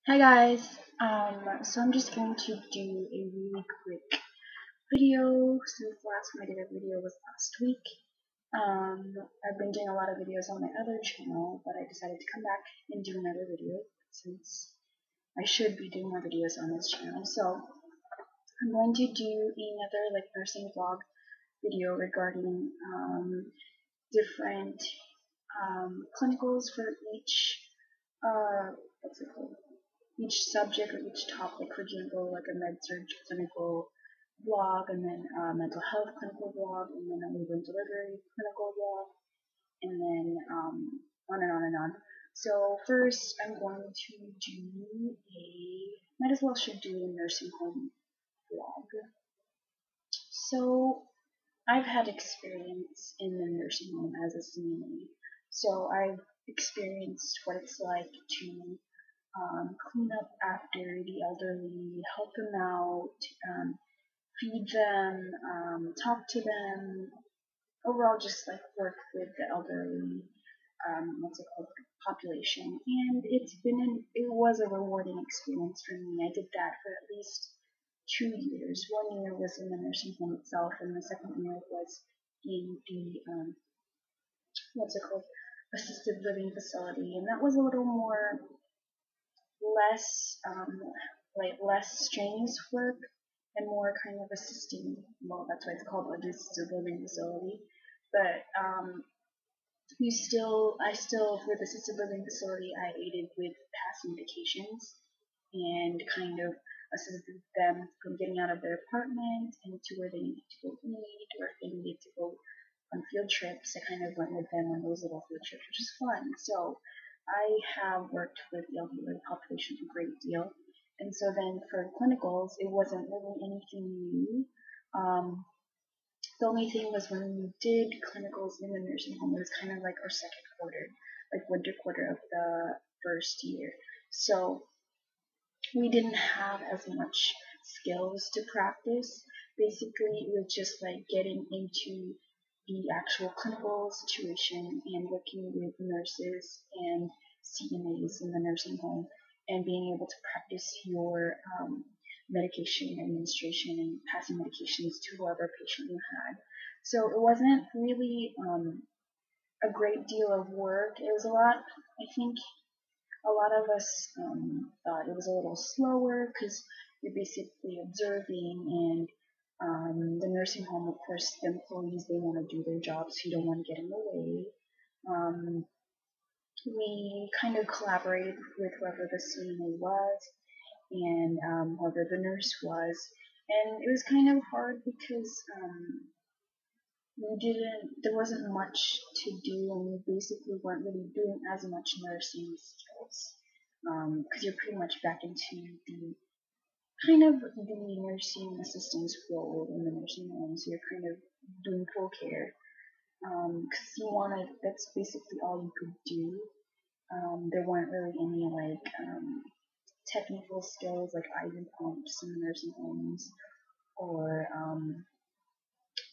Hi guys, so I'm just going to do a really quick video since the last time I did a video was last week. I've been doing a lot of videos on my other channel, but I decided to come back and do another video since I should be doing more videos on this channel. So I'm going to do another nursing vlog video regarding different clinicals for each what's it called? Each subject or each topic. For example, like a med surg clinical blog, and then a mental health clinical blog, and then a labor and delivery clinical blog, and then on and on and on. So first, I'm going to do might as well should do a nursing home blog. So I've had experience in the nursing home as a CNA. So I've experienced what it's like to clean up after the elderly, help them out, feed them, talk to them, overall just work with the elderly, what's it called, population. And it was a rewarding experience for me. I did that for at least 2 years. 1 year was in the nursing home itself, and the second year was in the, what's it called, assisted living facility. And that was a little more less less strenuous work and more kind of assisting. Well, that's why it's called a assisted living facility. But I still with assisted living facility, I aided with passing medications and kind of assisted them from getting out of their apartment and to where they needed to go eat, or if they needed to go on field trips. I kind of went with them on those little field trips, which is fun. So I have worked with the elderly population a great deal. And so then for clinicals, it wasn't really anything new. The only thing was when we did clinicals in the nursing home, it was kind of like our second quarter, like winter quarter of the first year. So we didn't have as much skills to practice. Basically, it was just like getting into the actual clinical situation and working with nurses and CNAs in the nursing home and being able to practice your medication administration and passing medications to whoever patient you had. So it wasn't really a great deal of work. It was a lot, I think, a lot of us thought it was a little slower because you're basically observing, and the nursing home, of course, the employees, they want to do their job, so you don't want to get in the way. Um, we kind of collaborated with whoever the CNA was and whoever the nurse was, and it was kind of hard because there wasn't much to do, and we basically weren't really doing as much nursing skills because you're pretty much back into the kind of the nursing assistance role in the nursing home, so you're kind of doing full care because that's basically all you could do. There weren't really any technical skills like IV pumps in the nursing homes, or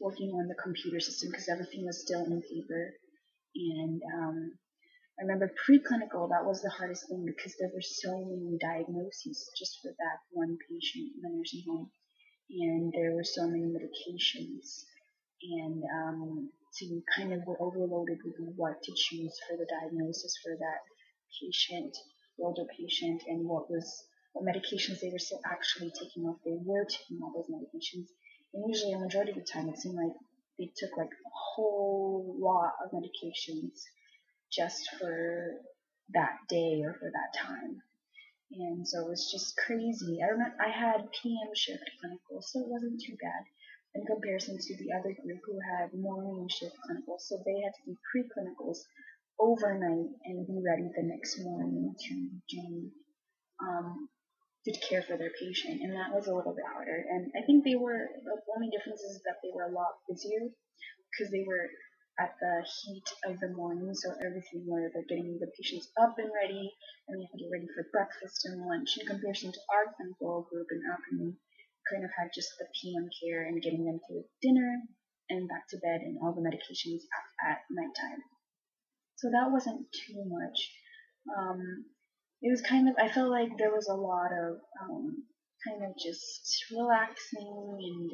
working on the computer system because everything was still in paper. And I remember preclinical, that was the hardest thing because there were so many diagnoses just for that one patient in the nursing home, and there were so many medications, and so you kind of were overloaded with what to choose for the diagnosis for that patient, the older patient, and what medications they were still actually taking, if they were taking all those medications. And usually, a majority of the time, it seemed like they took like a whole lot of medications just for that day or for that time. And so it was just crazy. I had PM shift clinical, so it wasn't too bad in comparison to the other group who had morning shift clinical. So they had to do pre-clinicals overnight and be ready the next morning to do to care for their patient, and that was a little bit harder. And I think the only difference is that they were a lot busier because they were at the heat of the morning, so everything where they're getting the patients up and ready, and they have to get ready for breakfast and lunch. In comparison to our clinical group in the afternoon, kind of had just the PM care and getting them to dinner and back to bed and all the medications at nighttime. So that wasn't too much. Um, it was kind of, I felt like there was a lot of kind of just relaxing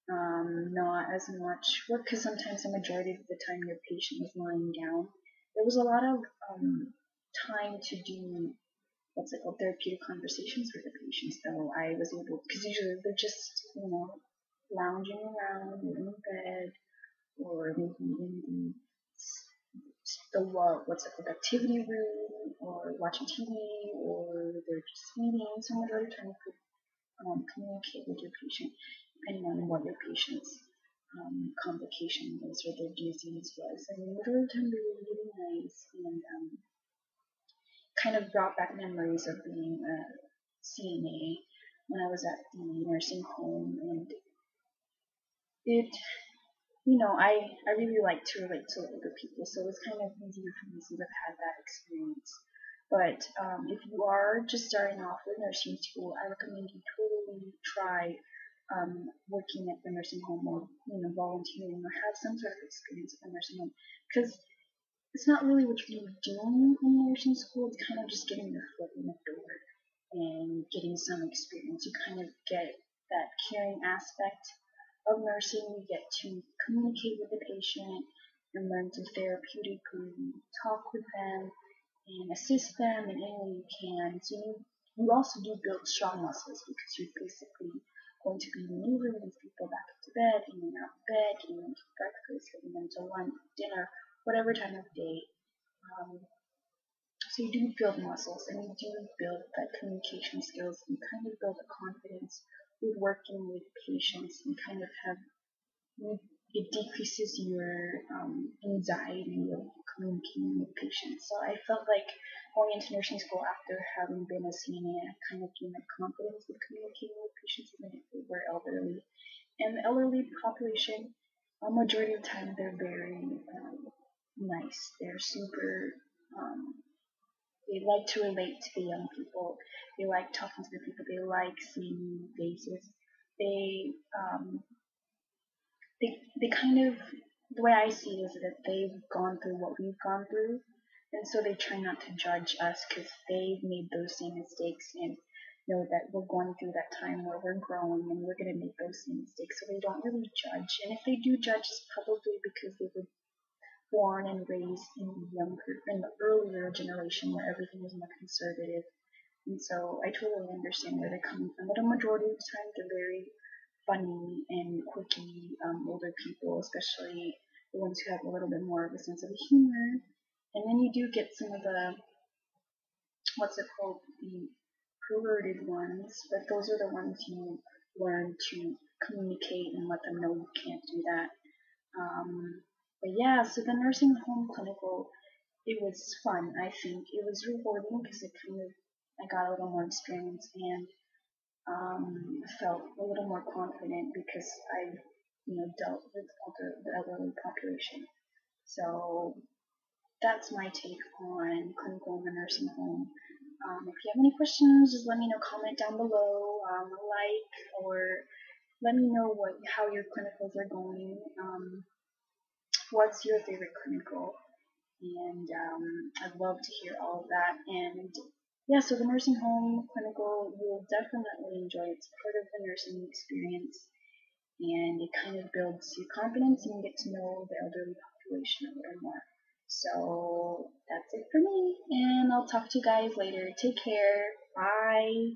and not as much work, because sometimes the majority of the time your patient was lying down. There was a lot of time to do what's it called, therapeutic conversations with the patients, though. I was able, because usually they're just, lounging around in bed, or maybe in the what's it called, activity room, or watching TV, or they're just eating. So majority of the time you could communicate with your patient, depending on what your patient's complication was or their disease was. And majority of the time they were really nice, and kind of brought back memories of being a CNA when I was at the nursing home. And it, I really like to relate to older people, so it was kind of easier for me since I've had that experience. But if you are just starting off with nursing school, I recommend you totally try working at the nursing home, or volunteering, or have some sort of experience at the nursing home, because it's not really what you're doing in nursing school. It's kind of just getting your foot in the door and getting some experience. You kind of get that caring aspect of nursing. You get to communicate with the patient and learn to therapeutically talk with them and assist them in any way you can. So you also do build strong muscles, because you're basically going to be maneuvering these people back into bed, in and out of bed, getting them to breakfast, getting them to lunch, dinner, whatever time of day. So you do build muscles, and you do build that communication skills, and kind of build a confidence with working with patients, and kind of have, it decreases your anxiety of communicating with patients. So I felt like going into nursing school after having been a CNA, I kind of gained that confidence with communicating with patients, even if they were elderly. And the elderly population, a majority of the time, they're very nice. They're super, they like to relate to the young people. They like talking to the people. They like seeing new faces. They, they kind of, the way I see it is that they've gone through what we've gone through, and so they try not to judge us, because they've made those same mistakes, and know that we're going through that time where we're growing and we're going to make those same mistakes. So they don't really judge, and if they do judge, it's probably because they were born and raised in the earlier generation where everything was more conservative. And so I totally understand where they're coming from. But a majority of the time, they're very funny and quirky older people, especially the ones who have a little bit more of a sense of humor. And then you do get some of the, what's it called, the perverted ones, but those are the ones you learn to communicate and let them know you can't do that. But yeah, so the nursing home clinical, it was fun. I think it was rewarding, because I got a little more experience, and felt a little more confident, because I, dealt with the elderly population. So that's my take on clinical in the nursing home. If you have any questions, just let me know. Comment down below, or let me know how your clinicals are going. What's your favorite clinical? And I'd love to hear all of that. And yeah, so the nursing home clinical, you'll definitely enjoy. It's part of the nursing experience, and it kind of builds your confidence, and you get to know the elderly population a little more. So that's it for me, and I'll talk to you guys later. Take care. Bye.